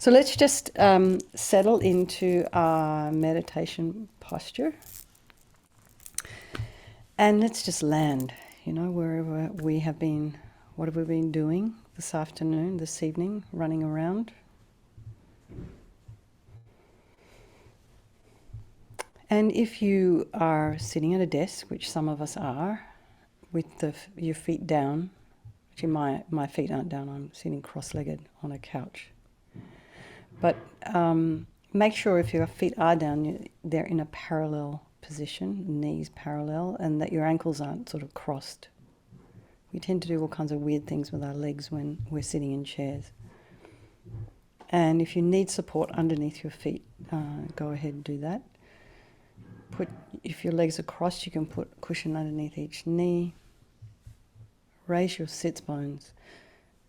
So let's just settle into our meditation posture. And let's just land, wherever we have been. What have we been doing this afternoon, this evening, running around? And if you are sitting at a desk, which some of us are, with your feet down, actually my feet aren't down, I'm sitting cross-legged on a couch. But make sure if your feet are down, they're in a parallel position, knees parallel, and that your ankles aren't sort of crossed. We tend to do all kinds of weird things with our legs when we're sitting in chairs. And if you need support underneath your feet, go ahead and do that. If your legs are crossed, you can put a cushion underneath each knee. Raise your sits bones.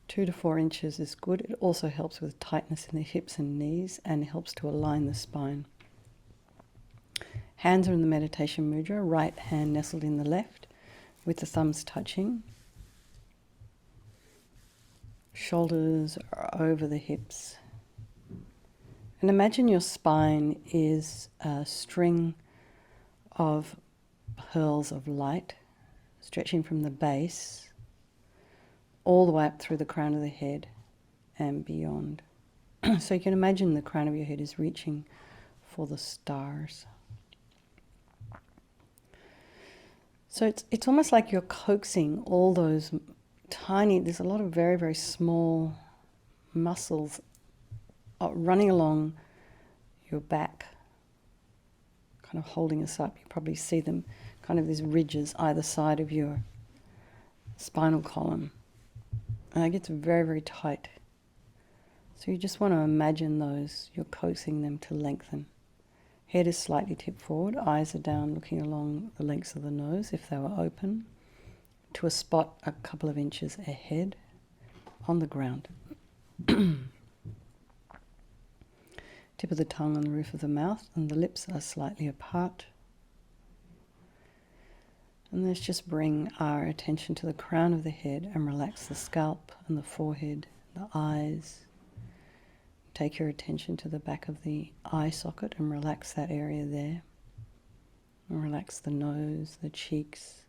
2 to 4 inches is good. It also helps with tightness in the hips and knees and helps to align the spine. Hands are in the meditation mudra, right hand nestled in the left with the thumbs touching. Shoulders are over the hips. And imagine your spine is a string of pearls of light stretching from the base all the way up through the crown of the head and beyond. So you can imagine the crown of your head is reaching for the stars. So it's almost like you're coaxing all those there's a lot of very, very small muscles running along your back, kind of holding us up. You probably see them, kind of these ridges either side of your spinal column. And it gets very, very tight. So you just want to imagine those, you're coaxing them to lengthen. Head is slightly tipped forward, eyes are down looking along the lengths of the nose if they were open, to a spot a couple of inches ahead on the ground. Tip of the tongue on the roof of the mouth and the lips are slightly apart. And let's just bring our attention to the crown of the head and relax the scalp and the forehead, the eyes. Take your attention to the back of the eye socket and relax that area there. And relax the nose, the cheeks,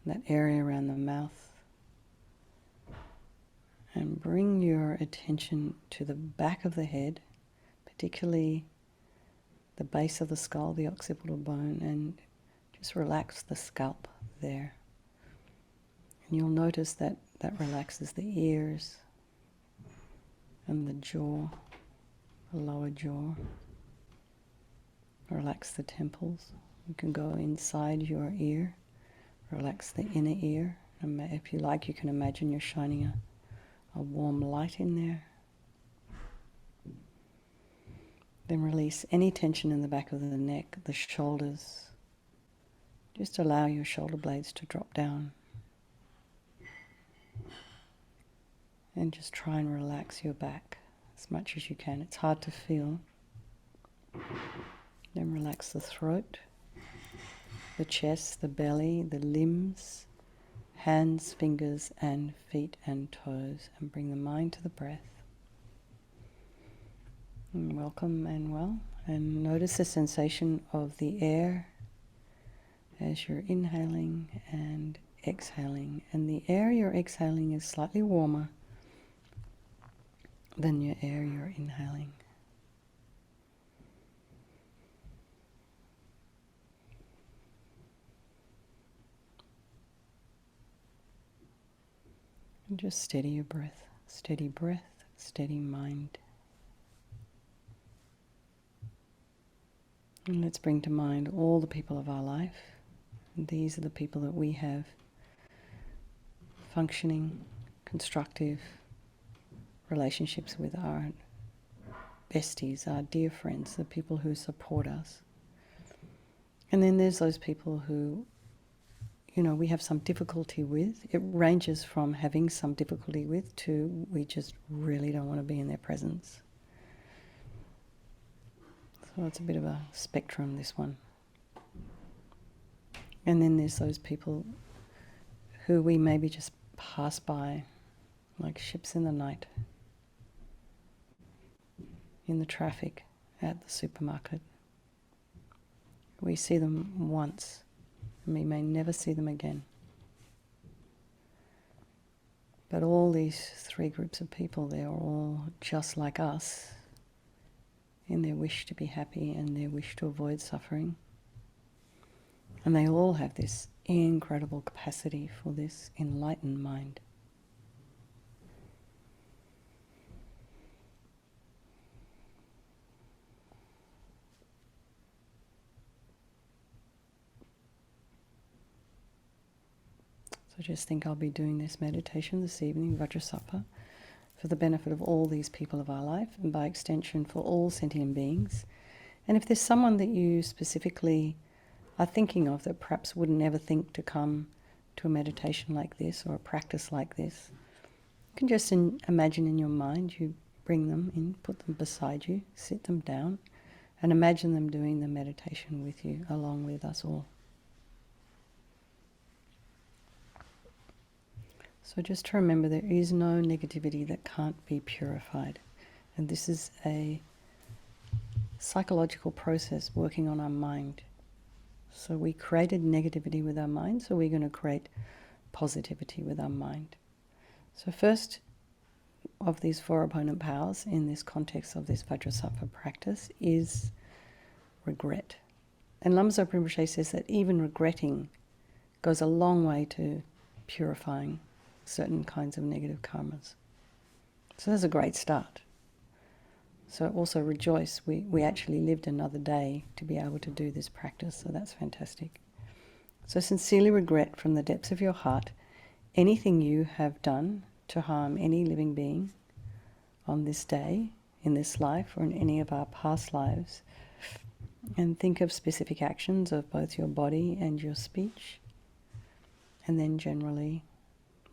that area around the mouth. And bring your attention to the back of the head, particularly the base of the skull, the occipital bone, and just relax the scalp there. And you'll notice that that relaxes the ears and the jaw, the lower jaw. Relax the temples. You can go inside your ear. Relax the inner ear. And if you like, you can imagine you're shining a warm light in there. Then release any tension in the back of the neck, the shoulders. Just allow your shoulder blades to drop down. And just try and relax your back as much as you can. It's hard to feel. Then relax the throat, the chest, the belly, the limbs, hands, fingers, and feet and toes. And bring the mind to the breath. And welcome and well. And notice the sensation of the air as you're inhaling and exhaling. And the air you're exhaling is slightly warmer than your air you're inhaling. And just steady your breath, steady mind. And let's bring to mind all the people of our life. And these are the people that we have functioning, constructive relationships with, our besties, our dear friends, the people who support us. And then there's those people who, we have some difficulty with. It ranges from having some difficulty with to we just really don't want to be in their presence. So it's a bit of a spectrum, this one. And then there's those people who we maybe just pass by like ships in the night. in the traffic at the supermarket. We see them once, and we may never see them again. But all these three groups of people, they are all just like us in their wish to be happy and their wish to avoid suffering. And they all have this incredible capacity for this enlightened mind. So just think I'll be doing this meditation this evening, Vajrasattva, for the benefit of all these people of our life, and by extension for all sentient beings. And if there's someone that you specifically are thinking of that perhaps wouldn't ever think to come to a meditation like this or a practice like this, you can just imagine in your mind, you bring them in, put them beside you, sit them down, and imagine them doing the meditation with you, along with us all. So just to remember, there is no negativity that can't be purified. And this is a psychological process working on our mind. So we created negativity with our mind, so we're going to create positivity with our mind. So first of these four opponent powers in this context of this Vajrasattva practice is regret. And Lama Rinpoche says that even regretting goes a long way to purifying certain kinds of negative karmas. So that's a great start. So also rejoice, we actually lived another day to be able to do this practice, so that's fantastic. So sincerely regret from the depths of your heart anything you have done to harm any living being on this day, in this life, or in any of our past lives. And think of specific actions of both your body and your speech, and then generally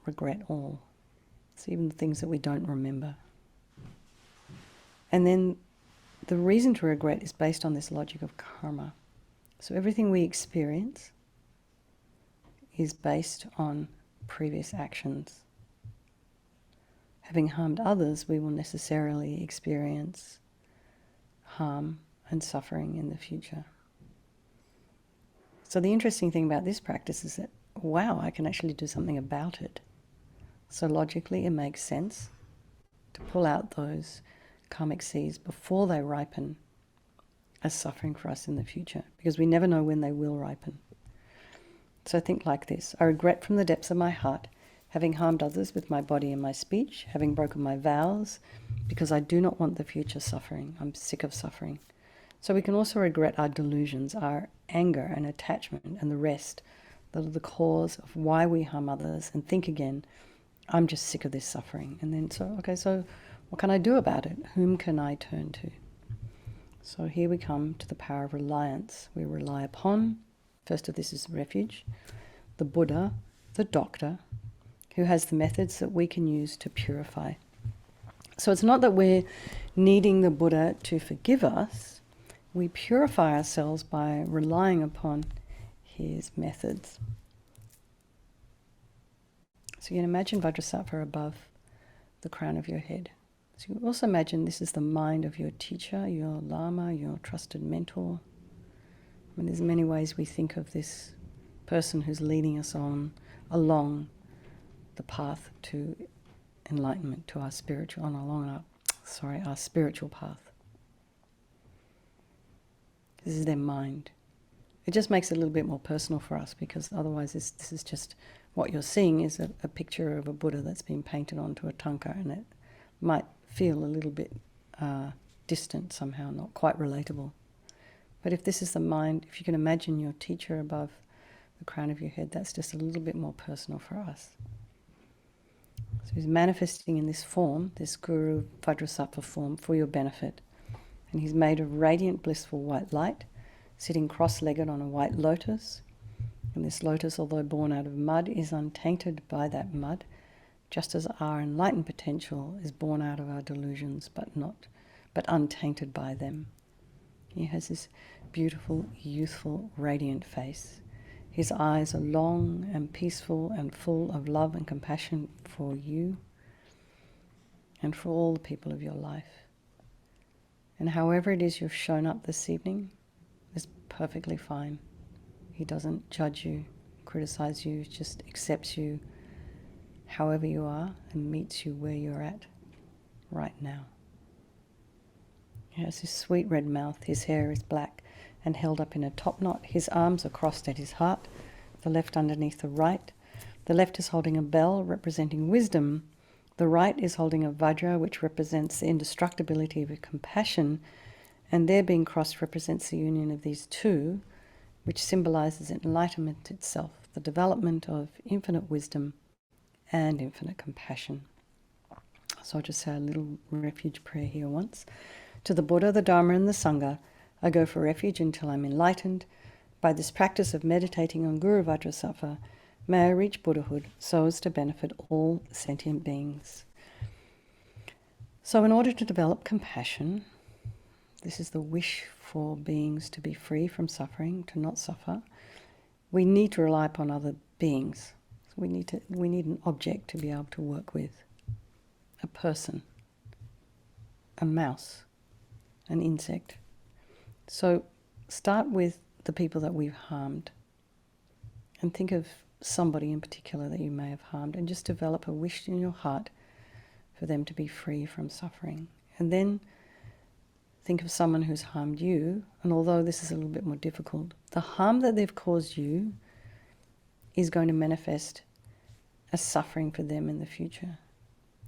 regret all. So even the things that we don't remember. And then the reason to regret is based on this logic of karma. So everything we experience is based on previous actions. Having harmed others, we will necessarily experience harm and suffering in the future. So the interesting thing about this practice is that, wow, I can actually do something about it. So logically it makes sense to pull out those karmic seeds before they ripen as suffering for us in the future, because we never know when they will ripen. So think like this: I regret from the depths of my heart having harmed others with my body and my speech, having broken my vows, because I do not want the future suffering. I'm sick of suffering. So we can also regret our delusions, our anger and attachment and the rest that are the cause of why we harm others, and think again, I'm just sick of this suffering. And then, so what can I do about it? Whom can I turn to? So here we come to the power of reliance. We rely upon, first of this is refuge, the Buddha, the doctor, who has the methods that we can use to purify. So it's not that we're needing the Buddha to forgive us. We purify ourselves by relying upon his methods. So you can imagine Vajrasattva above the crown of your head. So you can also imagine this is the mind of your teacher, your Lama, your trusted mentor. I mean, there's many ways we think of this person who's leading us on along the path to enlightenment, to our spiritual, our spiritual path. This is their mind. It just makes it a little bit more personal for us, because otherwise this is just what you're seeing is a picture of a Buddha that's been painted onto a tanka, and it might feel a little bit distant somehow, not quite relatable. But if this is the mind, if you can imagine your teacher above the crown of your head, that's just a little bit more personal for us. So he's manifesting in this form, this Guru Vajrasattva form, for your benefit. And he's made of radiant, blissful white light, sitting cross-legged on a white lotus. And this lotus, although born out of mud, is untainted by that mud, just as our enlightened potential is born out of our delusions, but untainted by them. He has this beautiful, youthful, radiant face. His eyes are long and peaceful and full of love and compassion for you and for all the people of your life. And however it is you've shown up this evening is perfectly fine. He doesn't judge you, criticize you, just accepts you however you are and meets you where you're at right now. He has his sweet red mouth, his hair is black and held up in a top knot. His arms are crossed at his heart, the left underneath the right. The left is holding a bell representing wisdom. The right is holding a Vajra, which represents the indestructibility of compassion, and their being crossed represents the union of these two, which symbolizes enlightenment itself, the development of infinite wisdom and infinite compassion. So I'll just say a little refuge prayer here once. To the Buddha, the Dharma, and the Sangha, I go for refuge until I'm enlightened. By this practice of meditating on Guru Vajrasattva, may I reach Buddhahood so as to benefit all sentient beings. So in order to develop compassion, this is the wish for beings to be free from suffering, to not suffer, we need to rely upon other beings. We need an object to be able to work with. A person, a mouse, an insect. So start with the people that we've harmed and think of somebody in particular that you may have harmed and just develop a wish in your heart for them to be free from suffering. And then think of someone who's harmed you, and although this is a little bit more difficult, the harm that they've caused you is going to manifest as suffering for them in the future.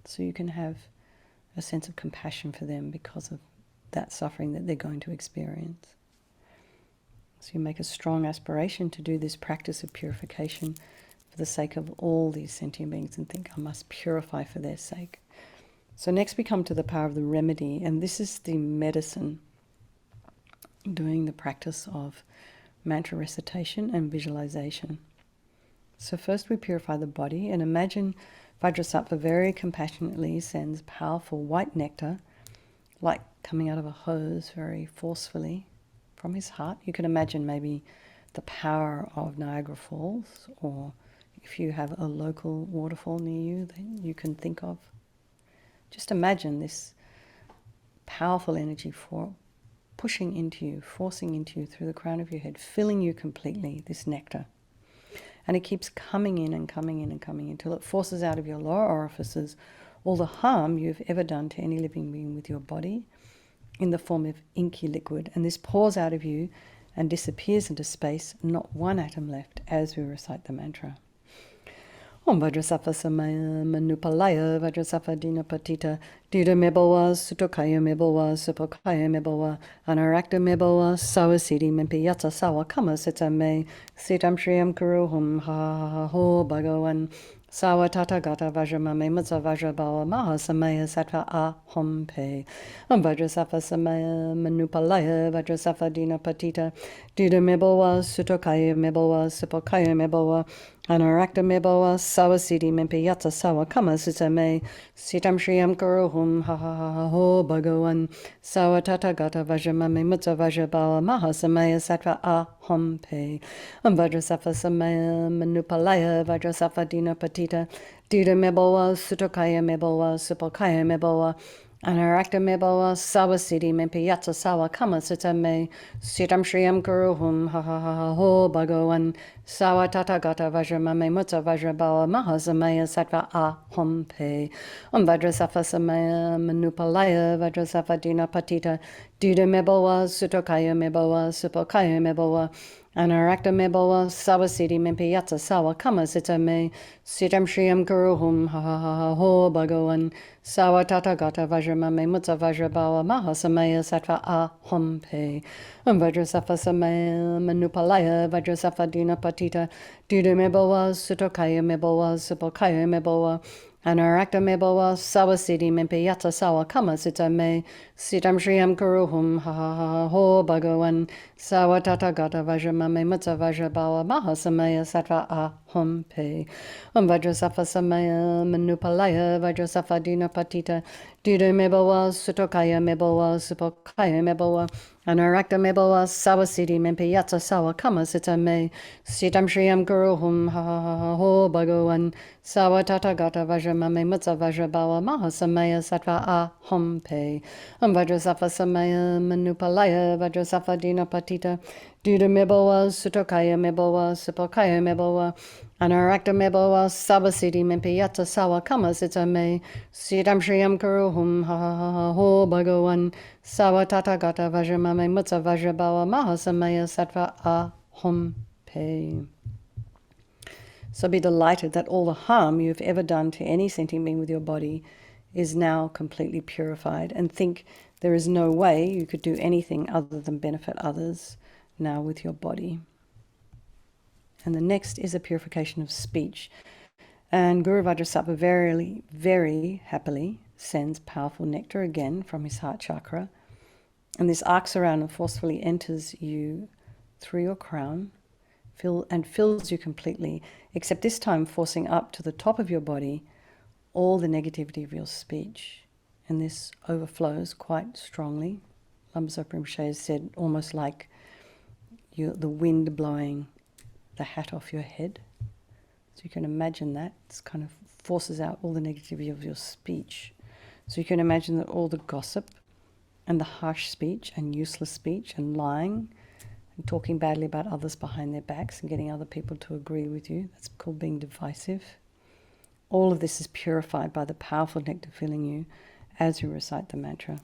So you can have a sense of compassion for them because of that suffering that they're going to experience. So you make a strong aspiration to do this practice of purification for the sake of all these sentient beings and think, I must purify for their sake. So next we come to the power of the remedy, and this is the medicine, doing the practice of mantra recitation and visualization. So first we purify the body, and imagine Vajrasattva very compassionately sends powerful white nectar, like coming out of a hose very forcefully from his heart. You can imagine maybe the power of Niagara Falls, or if you have a local waterfall near you that you can think of. Just imagine this powerful energy for pushing into you, forcing into you through the crown of your head, filling you completely, this nectar. And it keeps coming in and coming in and coming in until it forces out of your lower orifices all the harm you've ever done to any living being with your body in the form of inky liquid. And this pours out of you and disappears into space, not one atom left, as we recite the mantra. Om Vajrasattva Samaya Manupalaya Vajrasattva Dinapatita Dida Mebawa Sutokaya Mebawa Supokaya Mebawa Anarakta Mebawa Sawasidi Mempiyatsa Sawa Kama Sitame Sitam Shriyam Kuruhum Ha Ho Bhagavan Sawa Tata Gata Vajramame Mutsa Vajrabawa Maha Samaya Sattva Ahom Pe Om Vajrasattva Samaya Manupalaya Vajrasattva Dinapatita Dida Mebawa Sutokaya Mebawa Supokaya Mebawa Anarakta Mebawa Sawasidi Mempiyatsa Sawa Kama Sitame Sitam Shriyam Kuruhum Ha Ho Bhagavan Sawa Tata Gata Vajramame Mutsa Vajrabawa Maha Samaya Sattva Ahom Pe Om Vajrasattva Samaya Manupalaya Vajrasattva Dinapatita Dida Mebawa Sutokaya Mebawa Supokaya Mebawa Anarakta Mebawa Sawasidi Mempiyatsa Sawa Kama Sitame Sitam Shriyam Kuruhum Ha Ho Bhagavan Sawa Tata Gata Vajramame Mutsa Vajrabawa Maha Samaya Sattva Ahom Pe Om Vajrasattva Samaya Manupalaya Vajrasattva Dinapatita Dida Mebawa Sutokaya Mebawa Supokaya Mebawa Anarakta Mebawa Sawasidi Mempiyatsa Sawa Kama Sitame Sitam Shriyam Kuruhum Ha Ho Bhagavan Sawa Tata Gata Vajramame Mutsa Vajrabawa Maha Samaya Sattva Ahom Pe Om Vajrasattva Samaya Manupalaya Vajrasattva Dinapatita Dida Mebawa Sutokaya Mebawa Supokaya Mebawa Anarakta Mebawa Sawasidi Mempiyatsa Sawa Kama Sitame Sitam Shriyam Kuruhum Ha Ho Bhagavan Sawa Tata Gata Vajramame Mutsa Vajrabawa Maha Samaya Sattva Ahom Pe Om Vajrasattva Samaya Manupalaya Vajrasattva Dinapatita Dudu Mebowa, Sutokaya Mebowa, Supokaya Mebowa, Anarakta Mebowa, Sawasiti Mempiyatsa Sawa Kama Sita Me, Sitam Shriyam Guruhum Ho Bhagawan, Sawa Tatagata Vajramame Mutsa Vajrabawa Mahasamaya Sattva Ahom Pe, Vajrasattva Samaya Manupalaya, Vajrasattva Dina Patita, Dudu Mebowa, Sutokaya Mebowa, Supokaya Mebowa, Anarakta Mebowa, Sabasiti Mempiyatsa Sawa Kama Sita Me, Sitam Shriyam Kuruhum Ho Bhagawan, Sawa Tatagata Vajramame Mutsa Vajrabawa Mahasamaya Sattva Ahom Pe. So be delighted that all the harm you've ever done to any sentient being with your body is now completely purified, and think there is no way you could do anything other than benefit others now with your body. And the next is a purification of speech. And Guru Vajrasattva very, very happily sends powerful nectar again from his heart chakra. And this arcs around and forcefully enters you through your crown and fills you completely, except this time forcing up to the top of your body all the negativity of your speech. And this overflows quite strongly. Lama Rinpoche said almost like the wind blowing the hat off your head. So you can imagine that. It kind of forces out all the negativity of your speech. So you can imagine that all the gossip and the harsh speech and useless speech and lying and talking badly about others behind their backs and getting other people to agree with you, that's called being divisive. All of this is purified by the powerful nectar filling you as you recite the mantra.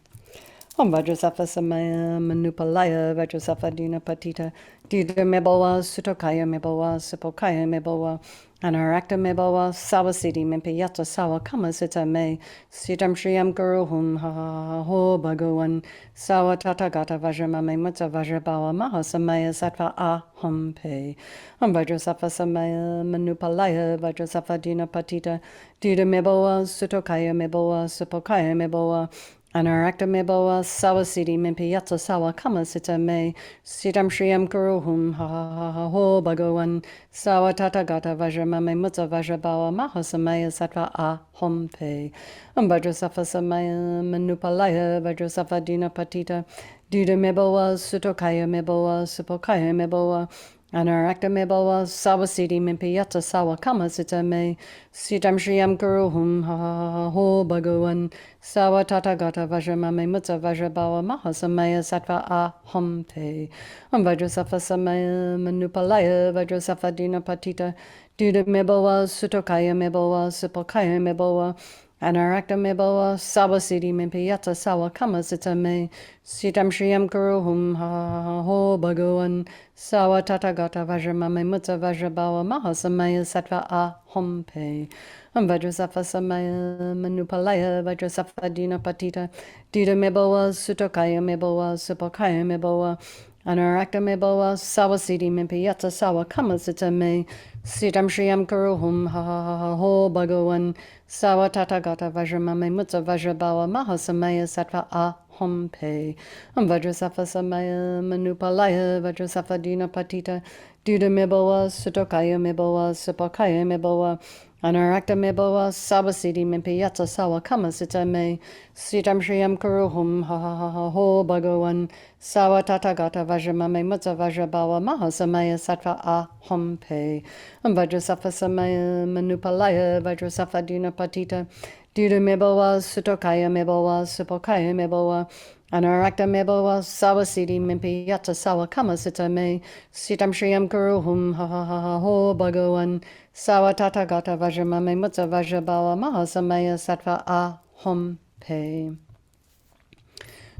Om Vajrasattva Samaya Manupalaya Vajrasattva Dina Patita Dida Mebowa Sutokaya Mebowa Supokaya Mebowa Anarakta Mebowa Sawasiti Mempiyata Sawa Kama Sita Me Sitam Shriyam Guruhum Ho Bhagawan Sawa Tatagata Vajramame Mutsa Vajrabawa Mahasamaya Sattva Ahom Pe Om Vajrasattva Samaya Manupalaya Vajrasattva Dina Patita Dida Mebowa Sutokaya Mebowa Supokaya Mebowa Anarakta Mebowa Sawasiti Mempiyatsa Sawa Kama Sita Me Sitam Shriyam Guruhum Ho Bhagawan Sawa Tatagata Vajramame Mutsa Vajrabawa Mahasamaya Sattva Ahom Pe Vajrasattva Samaya Manupalaya Vajrasattva Dina Patita Duda Mebowa Sutokaya Mebowa Supokaya Mebowa Anarakta Mebowa Sawasiti Mempiyatsa Sawa Kama Sita Me Sitam Shriyam Guruhum Ho Bhagawan Sawa Tatagata Vajramame Mutsa Vajrabawa Mahasamaya Sattva Ahom Pe Vajrasattva Samaya Manupalaya Vajrasattva Dina Patita Duda Mebowa Sutokaya Mebowa Supokaya Mebowa Anarakta Mebowa Sawasiti Mempiyatsa Sawa Kama Sita Me Sitam Shriyam Guruhum Ho Bhagawan Sawa Tatagata Vajramame Mutsa Vajrabawa Mahasamaya Sattva Ahom Pe Vajrasattva Samaya Manupalaya Vajrasattva Dina Patita Dida Mebowa Sutokaya Mebowa Supokaya Mebowa Anarakta Mebowa Sawasiti Mempiyatsa Sawa Kama Sita Me Sitam Shriyam Guruhum Ho Bhagawan Sawa Tatagata Vajramame Mutsa Vajrabawa Mahasamaya Sattva Ahom Pe Vajrasattva Samaya Manupalaya Vajrasattva Dina Patita Duda Mebowa Sutokaya Mebowa Supokaya Mebowa Anarakta Mebowa Sawasiti Mempiyatsa Sawa Kama Sita Me Sitam Shriyam Guruhum Ho Bhagawan Sawa Tatagata Vajramame Mutsa Vajrabawa Mahasamaya Sattva Ahom Pe Vajrasattva Samaya Manupalaya Vajrasattva Dina Patita Duda Mebowa Sutokaya Mebowa Supokaya Mebowa Anarakta Mebowa Sawasiti Mempiyatsa Sawa Kama Sita Me Sitam Shriyam Guruhum Ho Bhagawan Sawa Tatagata Vajramame Mutsa Vajrabawa Mahasamaya Sattva Ahom Pe.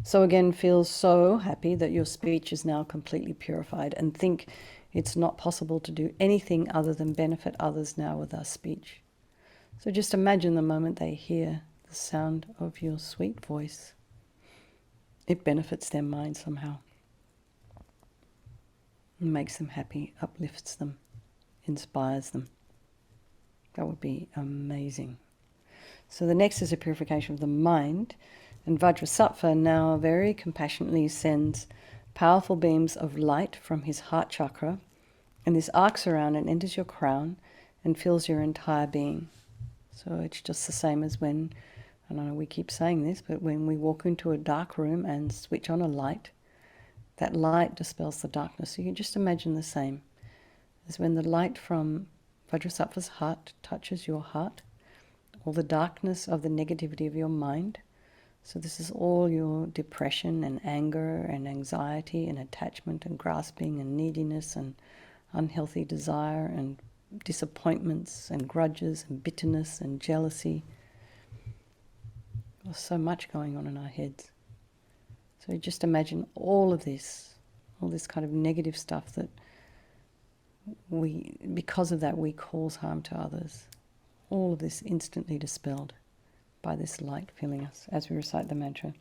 So again, feel so happy that your speech is now completely purified, and think it's not possible to do anything other than benefit others now with our speech. So just imagine the moment they hear the sound of your sweet voice. It benefits their mind somehow. It makes them happy, uplifts them, inspires them. That would be amazing. So the next is a purification of the mind. And Vajrasattva now very compassionately sends powerful beams of light from his heart chakra. And this arcs around and enters your crown and fills your entire being. So it's just the same as when And I know we keep saying this, but when we walk into a dark room and switch on a light, that light dispels the darkness. So you can just imagine the same as when the light from Vajrasattva's heart touches your heart, all the darkness of the negativity of your mind. So this is all your depression and anger and anxiety and attachment and grasping and neediness and unhealthy desire and disappointments and grudges and bitterness and jealousy. There's so much going on in our heads. So just imagine all this kind of negative stuff that because of that we cause harm to others. All of this instantly dispelled by this light filling us as we recite the mantra.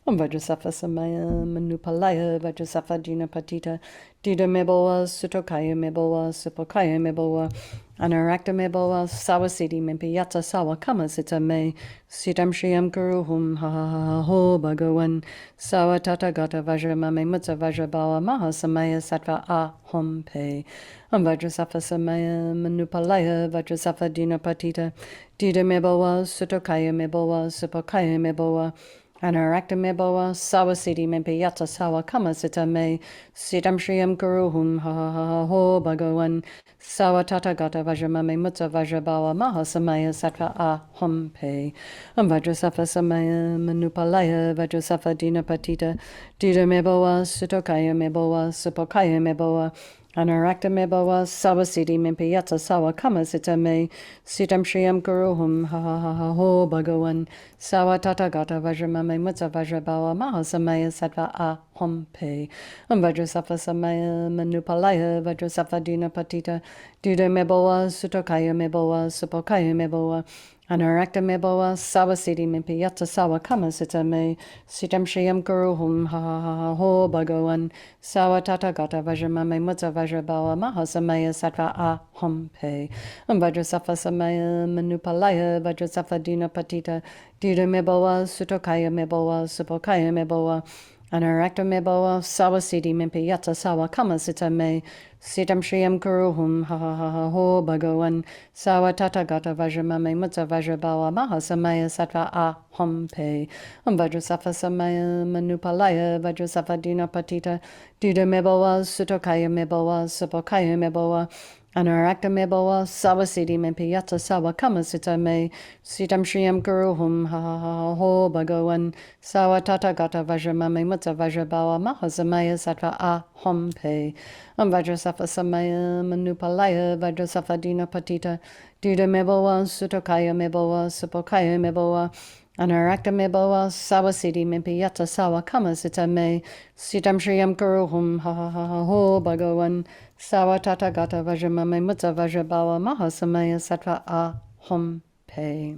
Om Vajrasattva Samaya Manupalaya Vajrasattva Dina Patita Dida Meboa Sutokaya Meboa Supokaya Meboa Anarakta Meboa Sawasiti Mempiyata Sawa Kama Sita Me Sitam Shriyam Guruhum Ha Ha Ha Ho Bhagawan Sawa Tata Gata Vajramame Mutta Vajrabawa Maha Samaya Sattva Ahom Pe Om Vajrasattva Samaya Manupalaya Vajrasattva Dina Patita Dida Meboa Sutokaya Meboa Supokaya Meboa Anarakta Meboa Sawasiti Mempiyata Sawa Kama Sita Me Sitam Shriyam Guruhum Ha Ha Ha Ho Bhagawan Sawa Tata Gata Vajramame Mutta Vajrabawa Maha Samaya Sattva Ahom Pe Om Vajrasattva Samaya Manupalaya Vajrasattva Dina Patita Dida Meboa Sutokaya Meboa Supokaya Meboa Anarakta Meboa Sawasiti Mempiyata Sawa Kama Sita Me Sitam Shriyam Guruhum Ha Ha Ha Ha Ho Bhagawan Sawa Tata Gata Vajramame Mutta Vajrabawa Maha Samaya Sattva Ahom Pe Om Vajrasattva Samaya Manupalaya Vajrasattva Dina Patita Dida Meboa Sutokaya Meboa Supokaya Meboa Anarakta Meboa Sawasiti Mempiyata Sawa Kama Sita Me Sitam Shriyam Guruhum Ha Ha Ha Ha Ho Bhagawan Sawa Tata Gata Vajramame Mutta Vajrabawa Maha Samaya Sattva Ahom Pe Om Vajrasattva Samaya Manupalaya Vajrasattva Dina Patita Dida Meboa Sutokaya Meboa Supokaya Meboa Anarakta Meboa Sawasiti Mempiyata Sawa Kama Sita Me Sitam Shriyam Guruhum Ha Ha Ha Ha Ho Bhagawan Sawa Tata Gata Vajramame Mutta Vajrabawa Maha Samaya Sattva Ahom Pe Om Vajrasattva Samaya Manupalaya Vajrasattva Dina Patita Dida Meboa Sutokaya Meboa Supokaya Meboa Anarakta Meboa Sawasiti Mempiyata Sawa Kama Sita Me Sitam Shriyam Guruhum Ha Ha Ha Ho Bhagawan Sawa Tata Gata Vajramame Mutta Vajrabawa Maha Samaya Sattva Ahom Pe Om Vajrasattva Samaya Manupalaya Vajrasattva Dina Patita Dida Meboa Sutokaya Meboa Supokaya Meboa Anarakta Meboa Sawasiti Mempiyata Sawa Kama Sita Me Sitam Shriyam Guruhum Ha Ha Ha Ha Ho Bhagawan Sawa Tata Gata Vajramame Mutta Vajrabawa Maha Samaya Sattva Ahom Pe.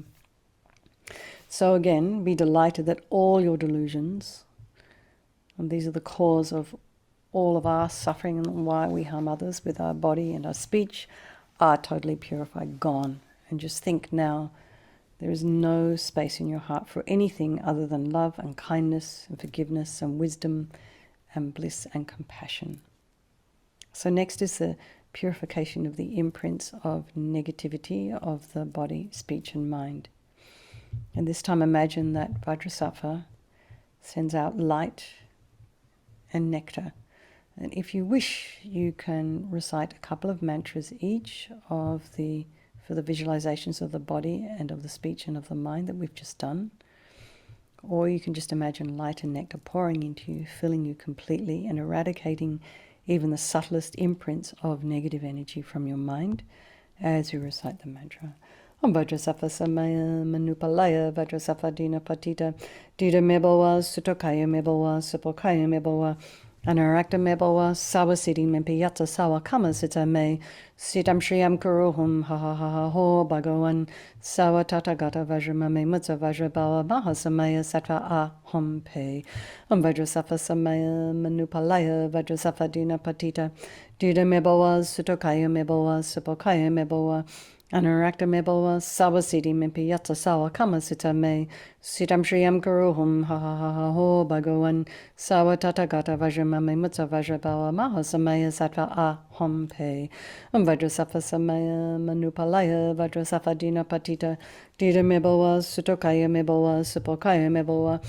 So again, be delighted that all your delusions, and these are the cause of all of our suffering and why we harm others with our body and our speech, are totally purified, gone. And just think now, there is no space in your heart for anything other than love and kindness and forgiveness and wisdom and bliss and compassion. So next is the purification of the imprints of negativity of the body, speech and mind. And this time imagine that Vajrasattva sends out light and nectar. And if you wish, you can recite a couple of mantras each for the visualizations of the body and of the speech and of the mind that we've just done. Or you can just imagine light and nectar pouring into you, filling you completely and eradicating even the subtlest imprints of negative energy from your mind as you recite the mantra. Om Vajrasattva Samaya Manupalaya Vajrasattva Dina Patita Dida Meboa Sutokaya Meboa Supokaya Meboa Anarakta Meboa Sawasiti Mempiyata Sawa Kama Sita Me Sitam Shriyam Guruhum Ha Ha Ha Ha Ho Bhagawan Sawa Tata Gata Vajramame Mutta Vajrabawa Maha Samaya Sattva Ahom Pe Om Vajrasattva Samaya Manupalaya Vajrasattva Dina Patita Dida Meboa Sutokaya Meboa Supokaya Meboa Anurakta mebelwa sawa siddhi mimpi yatsa sawa kama sita me sitam shriyam guruhum ha ha ha ha ho bhagavan sawa tathagata vajramame mutsa vajrabawa maha samaya sattva aham pe Vajrasattva samaya manupalaya Vajrasattva dina patita dida mebelwa sutokaya mebelwa supokaya mebelwa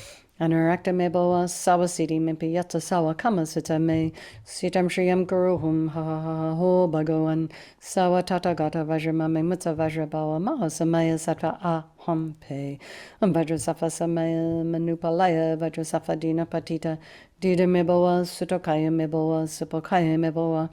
Anurakta mebelwa sawa siddhi mimpi yatsa sawa kama sita me sitam shriyam guruhum ha ha ha ha ho bhagavan sawa tathagata vajramame mutsa vajrabawa maha samaya sattva aham pe Vajrasattva samaya manupalaya Vajrasattva dina patita dida mebelwa sutokaya mebelwa supokaya mebelwa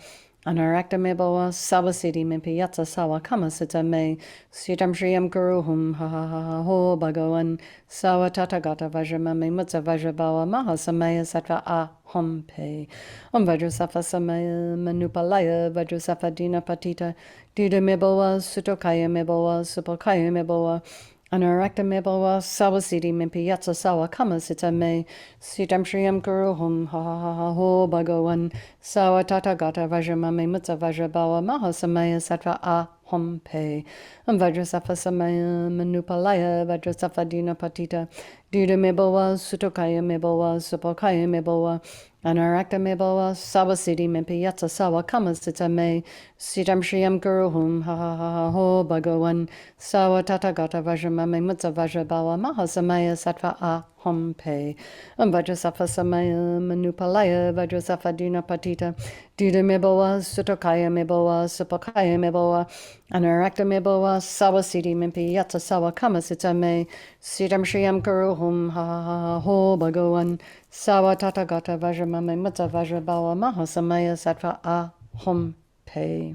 Anurakta mebelwa sawa siddhi mimpi yatsa sawa kama sita me sitam shriyam guruhum ha ha ha ha ho bhagavan sawa tathagata vajramame mutsa vajrabawa maha samaya sattva aham pe Vajrasattva samaya manupalaya Vajrasattva dina patita dida mebelwa sutokaya mebelwa supokaya mebelwa Anurakta mebelwa sawa siddhi mimpi yatsa sawa kama sita me sitam shriyam guruhum ha ha ha ha ho bhagavan sawa tathagata vajramame mutsa vajrabawa maha samaya sattva aham pe Vajrasattva samaya manupalaya Vajrasattva dina patita dida mebelwa sutokaya mebelwa supokaya mebelwa Anurakta mebelwa sawa siddhi mimpi yatsa sawa kama sita me sitam shriyam guruhum ha ha ha ha ho bhagavan sawa tathagata vajramame mutsa vajrabawa maha samaya sattva aham pe Vajrasattva samaya manupalaya Vajrasattva dina patita dida mebelwa sutokaya mebelwa supokaya mebelwa Anurakta mebelwa sawa siddhi mimpi yatsa sawa kama sita me sitam shriyam guruhum ha ha ha ha ho bhagavan sawa tathagata vajramame mutsa vajrabawa maha samaya sattva aham pe.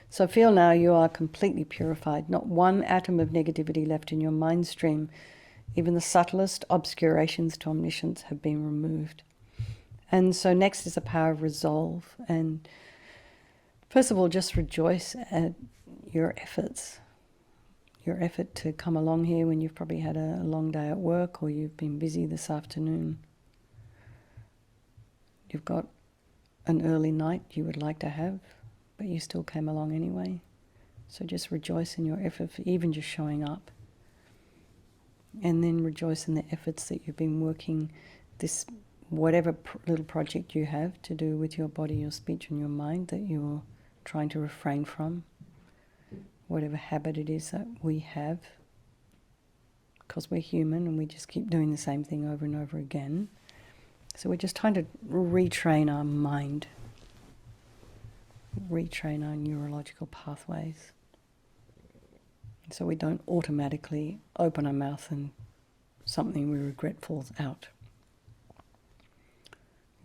So feel now you are completely purified, not one atom of negativity left in your mind stream. Even the subtlest obscurations to omniscience have been removed. And so next is the power of resolve. And first of all, just rejoice at your efforts. Your effort to come along here when you've probably had a long day at work or you've been busy this afternoon. You've got an early night you would like to have, but you still came along anyway. So just rejoice in your effort for even just showing up. And then rejoice in the efforts that you've been working this, whatever little project you have to do with your body, your speech and your mind that you're trying to refrain from. Whatever habit it is that we have, because we're human and we just keep doing the same thing over and over again. So we're just trying to retrain our mind, retrain our neurological pathways, so we don't automatically open our mouth and something we regret falls out.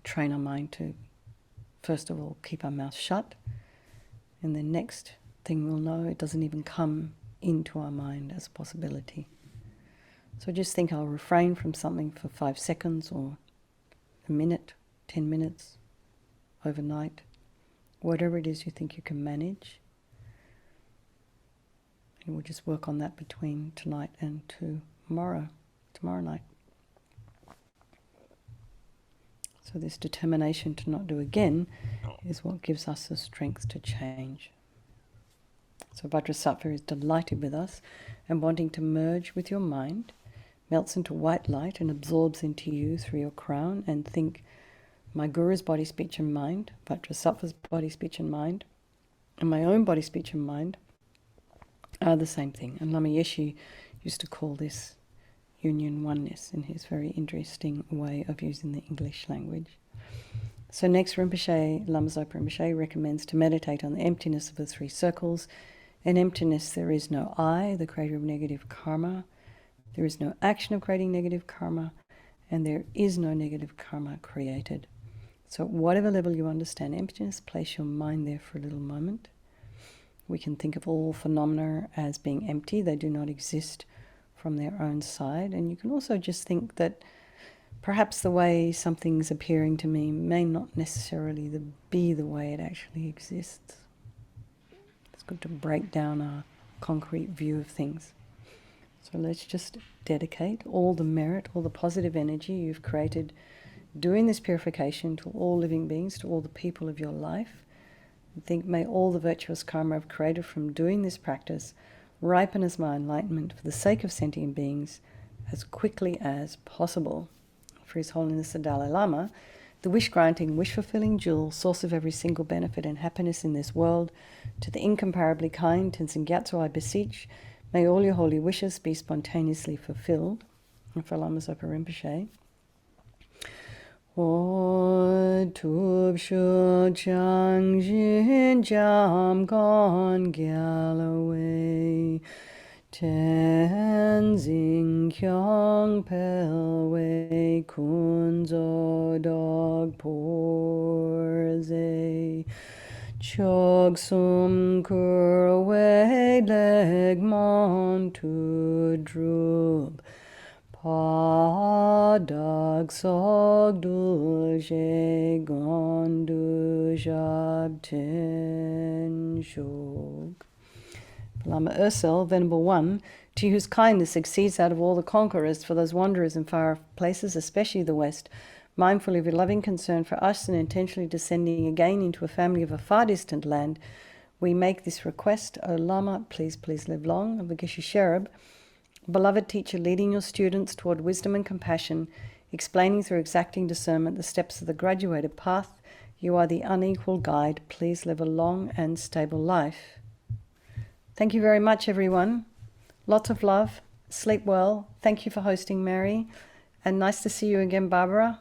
Train our mind to, first of all, keep our mouth shut, and then next thing we'll know, it doesn't even come into our mind as a possibility. So just think, I'll refrain from something for 5 seconds or a minute, 10 minutes, overnight, whatever it is you think you can manage. And we'll just work on that between tonight and tomorrow night. So this determination to not do again is what gives us the strength to change. So Vajrasattva is delighted with us and wanting to merge with your mind, melts into white light and absorbs into you through your crown, and think, my Guru's body, speech and mind, Vajrasattva's body, speech and mind, and my own body, speech and mind are the same thing. And LAMA YESHE used to call this union oneness in his very interesting way of using the English language. So next, Rinpoche, Lama Zopa Rinpoche recommends to meditate on the emptiness of the 3 circles. In emptiness there is no I, the creator of negative karma. There is no action of creating negative karma, and there is no negative karma created. So at whatever level you understand emptiness, place your mind there for a little moment. We can think of all phenomena as being empty. They do not exist from their own side. And you can also just think that perhaps the way something's appearing to me may not necessarily be the way it actually exists. It's good to break down our concrete view of things. So let's just dedicate all the merit, all the positive energy you've created doing this purification to all living beings, to all the people of your life, I think, may all the virtuous karma I've created from doing this practice ripen as my enlightenment for the sake of sentient beings as quickly as possible. For His Holiness the Dalai Lama, the wish-granting, wish-fulfilling jewel, source of every single benefit and happiness in this world, to the incomparably kind Tenzin Gyatso I beseech, may all your holy wishes be spontaneously fulfilled. And for Lama Zopa Rinpoche, O Tub Shu Chang Jin Jam Gon Galloway Tenzin Kyong Pelway Kunzo Dog Porze Chog Sum Kurway Leg Mon Tu Drub Padag Sog Duje Gondu Jab Ten Shog. Lama Ursel, Venerable One, to you whose kindness exceeds that of all the conquerors, for those wanderers in far places, especially the West, mindful of your loving concern for us and intentionally descending again into a family of a far distant land, we make this request. O Lama, please live long. Vagisha Sherab, beloved teacher, leading your students toward wisdom and compassion, explaining through exacting discernment the steps of the graduated path. You are the unequal guide. Please live a long and stable life. Thank you very much, everyone. Lots of love. Sleep well. Thank you for hosting, Mary. And nice to see you again, Barbara.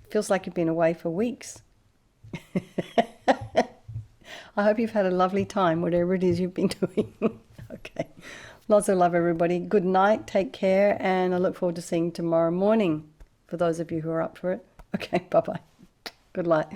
Feels like you've been away for weeks. I hope you've had a lovely time, whatever it is you've been doing. Okay. Lots of love, everybody. Good night. Take care. And I look forward to seeing you tomorrow morning for those of you who are up for it. Okay. Bye-bye. Good night.